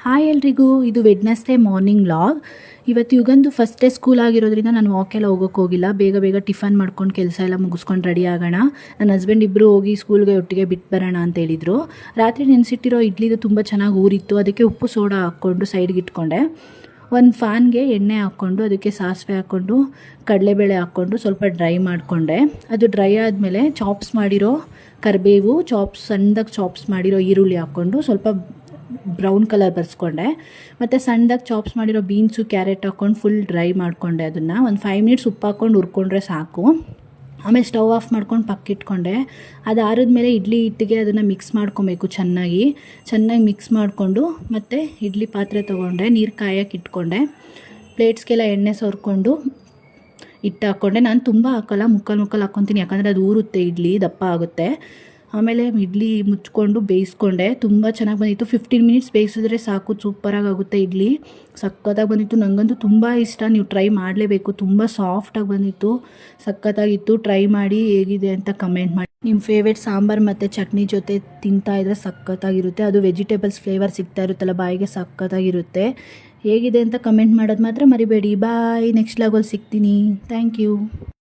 Hi ಎಲ್ರಿಗೂ, ಇದು Wednesday morning vlog. ಇವತ್ತು ಯುಗಂದು ಫಸ್ಟ್ ಡೇ ಸ್ಕೂಲ್ ಆಗಿರೋದ್ರಿಂದ ನಾನು ವಾಕೆಲ್ಲ ಹೋಗೋಕೆ ಹೋಗಿಲ್ಲ. ಬೇಗ ಬೇಗ ಟಿಫನ್ ಮಾಡ್ಕೊಂಡು ಕೆಲಸ ಎಲ್ಲ ಮುಗಿಸ್ಕೊಂಡು ರೆಡಿ ಆಗೋಣ. ನನ್ನ ಹಸ್ಬೆಂಡ್ ಇಬ್ಬರು ಹೋಗಿ ಸ್ಕೂಲ್ಗೆ ಒಟ್ಟಿಗೆ ಬಿಟ್ಟು ಬರೋಣ ಅಂತ ಹೇಳಿದರು. ರಾತ್ರಿ ನೆನೆಸಿಟ್ಟಿರೋ ಇಡ್ಲಿದು ತುಂಬ ಚೆನ್ನಾಗಿ ಊರಿತ್ತು. ಅದಕ್ಕೆ ಉಪ್ಪು ಸೋಡಾ ಹಾಕ್ಕೊಂಡು ಸೈಡ್ಗೆ ಇಟ್ಕೊಂಡೆ. ಒಂದು ಫ್ಯಾನ್ಗೆ ಎಣ್ಣೆ ಹಾಕ್ಕೊಂಡು ಅದಕ್ಕೆ ಸಾಸಿವೆ ಹಾಕ್ಕೊಂಡು ಕಡಲೆಬೇಳೆ ಹಾಕ್ಕೊಂಡು ಸ್ವಲ್ಪ ಡ್ರೈ ಮಾಡಿಕೊಂಡೆ. ಅದು ಡ್ರೈ ಆದಮೇಲೆ ಚಾಪ್ಸ್ ಮಾಡಿರೋ ಕರಿಬೇವು, ಸಣ್ಣದಾಗಿ ಚಾಪ್ಸ್ ಮಾಡಿರೋ ಈರುಳ್ಳಿ ಹಾಕ್ಕೊಂಡು ಸ್ವಲ್ಪ ಬ್ರೌನ್ ಕಲರ್ ಬರ್ಸ್ಕೊಂಡೆ. ಮತ್ತು ಸಣ್ಣದಾಗಿ ಚಾಪ್ಸ್ ಮಾಡಿರೋ ಬೀನ್ಸು, ಕ್ಯಾರೆಟ್ ಹಾಕ್ಕೊಂಡು ಫುಲ್ ಡ್ರೈ ಮಾಡಿಕೊಂಡೆ. ಅದನ್ನು ಒಂದು 5 ಮಿನಿಟ್ಸ್ ಉಪ್ಪು ಹಾಕ್ಕೊಂಡು ಹುರ್ಕೊಂಡ್ರೆ ಸಾಕು. ಆಮೇಲೆ ಸ್ಟವ್ ಆಫ್ ಮಾಡ್ಕೊಂಡು ಪಕ್ಕಿಟ್ಕೊಂಡೆ. ಅದು ಆರಿದ್ಮೇಲೆ ಇಡ್ಲಿ ಹಿಟ್ಟಿಗೆ ಅದನ್ನು ಮಿಕ್ಸ್ ಮಾಡ್ಕೊಬೇಕು. ಚೆನ್ನಾಗಿ ಮಿಕ್ಸ್ ಮಾಡಿಕೊಂಡು ಮತ್ತು ಇಡ್ಲಿ ಪಾತ್ರೆ ತೊಗೊಂಡೆ, ನೀರು ಕಾಯಕ್ಕೆ ಇಟ್ಕೊಂಡೆ. ಪ್ಲೇಟ್ಸ್ಗೆಲ್ಲ ಎಣ್ಣೆ ಸವರ್ಕೊಂಡು ಹಿಟ್ಟು ಹಾಕ್ಕೊಂಡೆ. ನಾನು ತುಂಬ ಹಾಕೋಲ್ಲ, ಮುಕ್ಕಲು ಹಾಕ್ಕೊತೀನಿ, ಯಾಕಂದರೆ ಅದು ಊರುತ್ತೆ, ಇಡ್ಲಿ ದಪ್ಪ ಆಗುತ್ತೆ. ಆಮೇಲೆ ಇಡ್ಲಿ ಮುಚ್ಕೊಂಡು ಬೇಯಿಸ್ಕೊಂಡೆ. ತುಂಬ ಚೆನ್ನಾಗಿ ಬಂದಿತ್ತು. 15 ಮಿನಿಟ್ಸ್ ಬೇಯಿಸಿದ್ರೆ ಸಾಕು, ಸೂಪರಾಗಿ ಆಗುತ್ತೆ ಇಡ್ಲಿ. ಸಕ್ಕತ್ತಾಗಿ ಬಂದಿತ್ತು. ನನಗಂತೂ ತುಂಬ ಇಷ್ಟ, ನೀವು ಟ್ರೈ ಮಾಡಲೇಬೇಕು. ತುಂಬ ಸಾಫ್ಟಾಗಿ ಬಂದಿತ್ತು, ಸಕ್ಕತ್ತಾಗಿತ್ತು. ಟ್ರೈ ಮಾಡಿ ಹೇಗಿದೆ ಅಂತ ಕಮೆಂಟ್ ಮಾಡಿ. ನಿಮ್ಮ ಫೇವ್ರೇಟ್ ಸಾಂಬಾರು ಮತ್ತು ಚಟ್ನಿ ಜೊತೆ ತಿಂತಾಯಿದ್ರೆ ಸಕ್ಕತ್ತಾಗಿರುತ್ತೆ. ಅದು ವೆಜಿಟೇಬಲ್ಸ್ ಫ್ಲೇವರ್ ಸಿಗ್ತಾ ಇರುತ್ತಲ್ಲ, ಬಾಯಿಗೆ ಸಕ್ಕತ್ತಾಗಿರುತ್ತೆ. ಹೇಗಿದೆ ಅಂತ ಕಮೆಂಟ್ ಮಾಡೋದು ಮಾತ್ರ ಮರಿಬೇಡಿ. ಬಾಯ್, ನೆಕ್ಸ್ಟ್ ಲಾಗಲ್ಲಿ ಸಿಗ್ತೀನಿ. Thank you.